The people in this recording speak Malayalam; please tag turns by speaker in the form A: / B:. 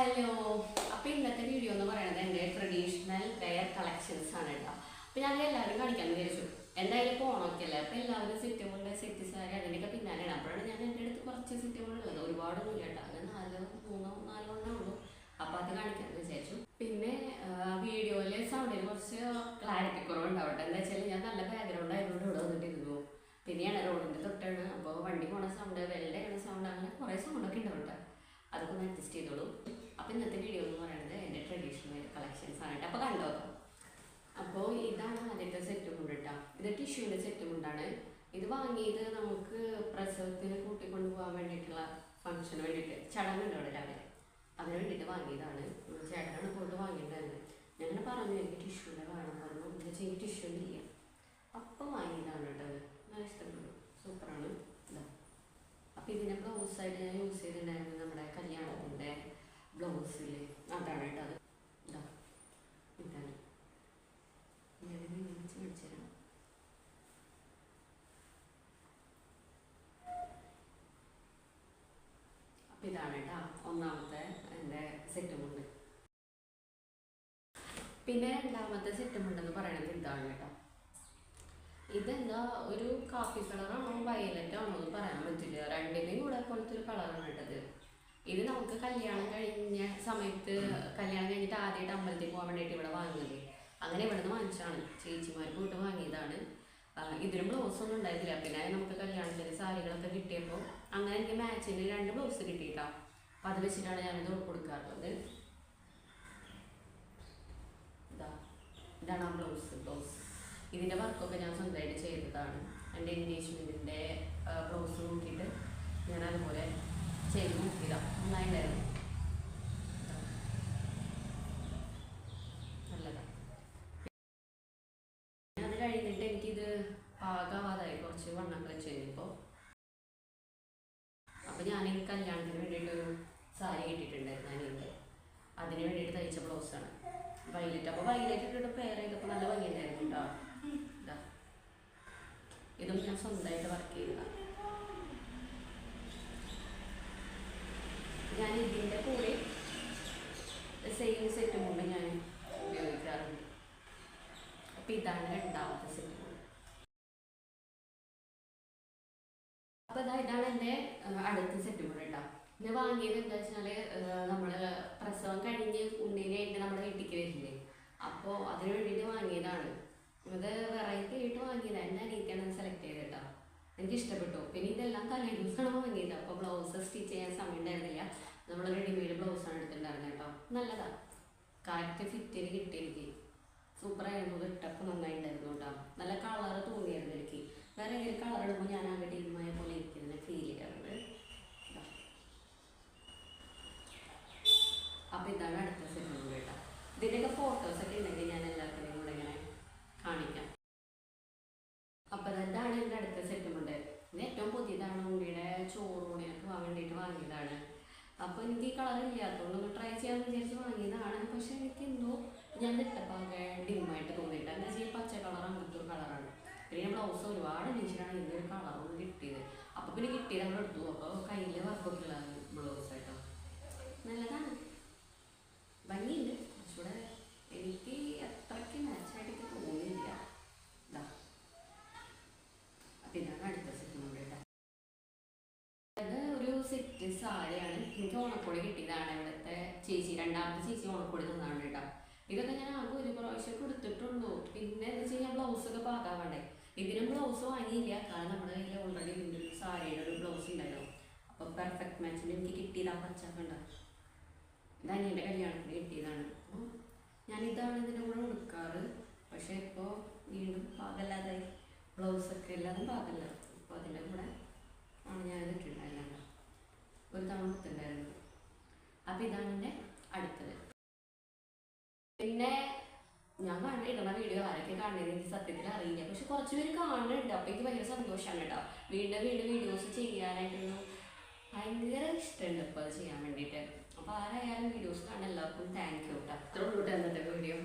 A: ഹലോ, അപ്പോൾ ഇന്നത്തെ വീഡിയോ എന്ന് പറയുന്നത് എൻ്റെ ട്രഡീഷണൽ വെയർ കളക്ഷൻസ് ആണ് കേട്ടോ. അപ്പോൾ ഞാൻ എല്ലാവരും കാണിക്കാൻ വിചാരിച്ചു. എന്തായാലും ഓണമൊക്കെ അല്ലേ, അപ്പോൾ എല്ലാവരും സെറ്റ് കൊണ്ട് സെറ്റ് സാരി അതിൻ്റെയൊക്കെ പിന്നാലെയാണ്. അപ്പോഴാണ് ഞാൻ എൻ്റെ അടുത്ത് കുറച്ച് സെറ്റ് കൊണ്ടുള്ളത്, ഒരുപാടൊന്നും ഇല്ല കേട്ടോ, അത് 4 ഉള്ളൂ. അപ്പോൾ അത് കാണിക്കാമെന്ന് വിചാരിച്ചു. പിന്നെ വീഡിയോയിൽ സൗണ്ടിന് കുറച്ച് ക്ലാരിറ്റി കുറവുണ്ടാവട്ടെ, എന്താ വെച്ചാൽ ഞാൻ നല്ല ബാക്ക്ഗ്രൗണ്ട് ആയതുകൊണ്ട് ഇവിടെ വന്നിട്ടിരുന്നു. പിന്നെയാണ് റോഡിൻ്റെ തൊട്ടാണ്, അപ്പോൾ വണ്ടി പോണ സൗണ്ട്, വെള്ളം ഇടുന്ന സൗണ്ട്, അങ്ങനെ കുറേ സൗണ്ടൊക്കെ ഉണ്ടാവും കേട്ടോ. അതൊക്കെ ഒന്ന് അഡ്ജസ്റ്റ് ചെയ്തോളൂ. അപ്പോൾ ഇന്നത്തെ വീഡിയോ എന്ന് പറയുന്നത് എൻ്റെ ട്രഡീഷണൽ കളക്ഷൻസ് ആണ് കേട്ടോ. അപ്പോൾ കണ്ടോക്കാം. അപ്പോൾ ഇതാണ് ആദ്യത്തെ സെറ്റ് മുണ്ട് കേട്ടോ. ഇത് ടിഷ്യൂവിൻ്റെ സെറ്റ് മുണ്ടാണ്. ഇത് വാങ്ങിയത് നമുക്ക് പ്രസവത്തിന് കൂട്ടിക്കൊണ്ട് പോകാൻ വേണ്ടിയിട്ടുള്ള ഫംഗ്ഷന് വേണ്ടിയിട്ട്, ചടങ്ങുണ്ട് അവിടെ രാവിലെ, അതിന് വേണ്ടിയിട്ട് വാങ്ങിയതാണ്. ചേട്ടനാണ് പോയിട്ട് വാങ്ങിയിട്ടുണ്ടായിരുന്നത്. ഞങ്ങനെ പറഞ്ഞു എനിക്ക് ടിഷ്യൂവിൻ്റെ വേണം പറഞ്ഞു. എന്താ വെച്ചാൽ എനിക്ക് ടിഷ്യൂ ഇല്ല, അപ്പോൾ വാങ്ങിയതാണ് കേട്ടോ. അത് നല്ല ഇഷ്ടപ്പെട്ടു, സൂപ്പറാണ്. ഇതാ, അപ്പോൾ ഇതിൻ്റെ ബ്ലൗസായിട്ട് ഞാൻ യൂസ് ചെയ്തിട്ടുണ്ടായിരുന്നത് നമ്മുടെ കല്യാണത്തിൻ്റെ ബ്ലൗസിൽ, അതാണ് കേട്ടോ. അത് ഇതാ, ഇതാണ് ഞാനിത് മേടിച്ചു തരാം. അപ്പം ഇതാണ് കേട്ടോ ഒന്നാമത്തെ എൻ്റെ സെറ്റ് മുണ്ട്. പിന്നെ രണ്ടാമത്തെ സെറ്റ് മുണ്ടെന്ന് പറയുന്നത് ഇതാണ് കേട്ടോ. ഇതെന്താ ഒരു കാപ്പി കളറാണോ വയലറ്റ് ആണോ എന്ന് പറയാൻ പറ്റില്ല, രണ്ടിനെയും കൂടെ പോലത്തെ ഒരു കളറാണ് കേട്ടത്. ഇത് നമുക്ക് കല്യാണം കഴിഞ്ഞ സമയത്ത്, കല്യാണം കഴിഞ്ഞിട്ട് ആദ്യമായിട്ട് അമ്പലത്തിൽ പോകാൻ വേണ്ടിയിട്ട് ഇവിടെ വാങ്ങിയത്. അങ്ങനെ ഇവിടെ നിന്ന് വാങ്ങിച്ചാണ്, ചേച്ചിമാർ പോയിട്ട് വാങ്ങിയതാണ്. ഇതിന് ബ്ലൗസ് ഒന്നും ഉണ്ടായിരുന്നില്ല. പിന്നെ നമുക്ക് കല്യാണത്തിന് സാരികളൊക്കെ കിട്ടിയപ്പോൾ അങ്ങനെ എനിക്ക് മാച്ചിന് 2 ബ്ലൗസ് കിട്ടിയിട്ടാണ്. അപ്പം അത് വെച്ചിട്ടാണ് ഞാനിത് കൊടുക്കാറുള്ളത്. ഇതാണ് ആ ബ്ലൗസ്. ഇതിൻ്റെ വർക്കൊക്കെ ഞാൻ സ്വന്തമായിട്ട് ചെയ്തതാണ്. എൻ്റെ എൻഗേജ്മെൻറ്റിൻ്റെ ബ്ലൗസ് നോക്കിയിട്ട് ഞാൻ അതുപോലെ ചെയ്ത് നോക്കിയതാണ്. നന്നായിട്ടുണ്ടായിരുന്നു, നല്ലതാണ്. അത് കഴിഞ്ഞിട്ട് എനിക്കിത് പാകമാവാതായി, കുറച്ച് വണ്ണൊക്കെ വെച്ച് കഴിഞ്ഞപ്പോൾ. അപ്പോൾ ഞാനീ കല്യാണത്തിന് വേണ്ടിയിട്ടൊരു സാരി കിട്ടിയിട്ടുണ്ടായിരുന്നു അനിയൻ്റെ, അതിന് വേണ്ടിയിട്ട് തയ്ച്ച ബ്ലൗസാണ് വയലറ്റ്. അപ്പോൾ വയലറ്റ് ഇട്ടിട്ട് പെയർ ചെയ്തപ്പോൾ നല്ല ഭംഗിയുണ്ടായിരുന്നു കേട്ടോ. ഇതാ, ഇതും ഞാൻ സ്വന്തമായിട്ട് വർക്ക് ചെയ്തതാണ്. ഞാൻ ഇതിൻ്റെ കൂടെ സെയിം സെറ്റ് മുണ്ട് ഞാൻ ഉപയോഗിക്കാറുണ്ട്. അപ്പം ഇതാണ് രണ്ടാമത്തെ സെറ്റ് മുണ്ട്. അപ്പോൾ ഇതാണ് എൻ്റെ അടുത്ത സെറ്റ് മുണ്ട് കേട്ടോ. ഇത് വാങ്ങിയത് എന്താ വെച്ചാൽ, നമ്മൾ പ്രസവം കഴിഞ്ഞ് ഉണ്ണിനായിട്ട് നമ്മുടെ വീട്ടിലേക്ക് വരില്ലേ, അപ്പോൾ അതിന് വേണ്ടിയിട്ട് വാങ്ങിയതാണ്. ഇത് വെറൈറ്റി ആയിട്ട് വാങ്ങിയതാണ്. എൻ്റെ അനിയത്തിയാണ് സെലക്ട് ചെയ്ത് കേട്ടോ, എനിക്ക് ഇഷ്ടപ്പെട്ടു. പിന്നെ ഇതെല്ലാം തലേ ദിവസമാണ് വാങ്ങിയത്. അപ്പോൾ ബ്ലൗസ് സ്റ്റിച്ച് ചെയ്യാൻ സമയം ഉണ്ടായിരുന്നില്ല, നമ്മൾ റെഡിമെയ്ഡ് ബ്ലൗസാണ് എടുത്തിട്ടുണ്ടായിരുന്നത് കേട്ടോ. നല്ലതാണ്, കറക്റ്റ് ഫിറ്റിൽ കിട്ടി എനിക്ക്, സൂപ്പറായിരുന്നു. ഇട്ടപ്പോൾ നന്നായിട്ടുണ്ടായിരുന്നു കേട്ടോ. നല്ല കളറ് തോന്നിയായിരുന്നു എനിക്ക്. വേറെ ഏതൊരു കളർ ഇടുമ്പോൾ ഞാൻ ആകെ ടീമായ പോലെ ഇരിക്കുന്നതിനെ ഫീൽ ചെയ്യാറുണ്ട്. അപ്പോൾ ഇതാണ് അടുത്ത സെറ്റ് മുണ്ട് കേട്ടോ. ഇതിൻ്റെയൊക്കെ ഫോട്ടോസൊക്കെ ഉണ്ടെങ്കിൽ ഞാൻ എല്ലാവർക്കും കൂടെ ഇങ്ങനെ കാണിക്കാം. അപ്പോൾ ഇതാണ് എൻ്റെ അടുത്ത സെറ്റ് മുണ്ട്. ഇത് ഏറ്റവും പുതിയതാണ്, ഉണ്ണിയുടെ ചോറൂണിനൊക്കെ പോകാൻ വേണ്ടിയിട്ട് വാങ്ങിയതാണ്. അപ്പോൾ എനിക്ക് ഈ കളർ ഇല്ലാത്തതുകൊണ്ട് ഒന്ന് ട്രൈ ചെയ്യാമെന്ന് വിചാരിച്ച് വാങ്ങിയതാണ്. പക്ഷേ എനിക്ക് എന്തോ ഞാൻ ഇട്ടപ്പോൾ ആകെ ഡിമ്മായിട്ട് തോന്നിയിട്ട്, എന്താ വെച്ചാൽ ഈ പച്ച കളർ അങ്ങനത്തെ ഒരു കളറാണ്. പിന്നെ ബ്ലൗസ് ഒരുപാട് അന്വേഷിച്ചാണ് ഇതിൻ്റെ ഒരു കളറൊന്ന് കിട്ടിയത്. അപ്പോൾ പിന്നെ കിട്ടിയത് നമ്മൾ എടുത്തു. അപ്പോൾ കയ്യിൽ വർക്കൊക്കെ ഉള്ള ബ്ലൗസ് ആയിട്ടോ, നല്ലതാണ്, ഭംഗിയുണ്ട്. കുറച്ചുകൂടെ എനിക്ക് അത്രയ്ക്ക് മാച്ചായിട്ട് തോന്നിയില്ല. ഇതാ, അപ്പം ഇതാണ് അടുത്ത സെറ്റ് മുണ്ട് കേട്ടോ. അത് ഒരു സെറ്റ് സാരിയാണ്, എനിക്ക് ഓണക്കോടി കിട്ടിയതാണ്. ഇവിടുത്തെ ചേച്ചി, രണ്ടാമത്തെ ചേച്ചി ഓണക്കോടി തന്നാണ് കേട്ടോ. ഇതൊക്കെ ഞാൻ ആകെ ഒരു പ്രാവശ്യം കൊടുത്തിട്ടുള്ളൂ. പിന്നെ എന്താ വെച്ച് കഴിഞ്ഞാൽ ബ്ലൗസൊക്കെ പാകാവണ്ടേ. ഇതിനും ബ്ലൗസ് വാങ്ങിയില്ല, കാരണം നമ്മുടെ കയ്യിൽ ഓൾറെഡി ഇതിൻ്റെ ഒരു സാരിയുടെ ഒരു ബ്ലൗസ് ഉണ്ടല്ലോ. അപ്പോൾ പെർഫെക്റ്റ് മാച്ചിന് എനിക്ക് കിട്ടിയത് ആ പച്ചക്ക ഉണ്ടാവും. ഇത് അനിയൻ്റെ കല്യാണത്തിന് കിട്ടിയതാണ്. അപ്പോൾ ഞാനിതാണ് ഇതിൻ്റെ കൂടെ കൊടുക്കാറ്. പക്ഷേ ഇപ്പോൾ വീണ്ടും പാകല്ലാതായി, ബ്ലൗസൊക്കെ എല്ലാതും പാകല്ല. അപ്പോൾ അതിൻ്റെ കൂടെ ആണ് ഞാനത് ഇട്ടിട്ടുണ്ടായിരുന്നത്, ഒരു തവണ ഇട്ടുണ്ടായിരുന്നു. അപ്പോൾ ഇതാണ് എൻ്റെ അടുത്തത്. പിന്നെ ഞാൻ ഇടുന്ന വീഡിയോ ആരൊക്കെ കാണുന്നത് എനിക്ക് സത്യത്തിൽ അറിയില്ല, പക്ഷെ കുറച്ച് പേര് കാണുന്നുണ്ട്. അപ്പോൾ എനിക്ക് ഭയങ്കര സന്തോഷമാണ് കേട്ടോ. വീണ്ടും വീഡിയോസ് ചെയ്യാനായിട്ടൊരു ഭയങ്കര ഇഷ്ടമുണ്ട് ഇപ്പോൾ അത് ചെയ്യാൻ വേണ്ടിയിട്ട്. അപ്പോൾ ആരായാലും വീഡിയോസ് കാണാൻ എല്ലാവർക്കും താങ്ക് യു കേട്ടോ. അത്രേ ഉള്ളൂ കേട്ടോ ഇന്നത്തെ വീഡിയോ.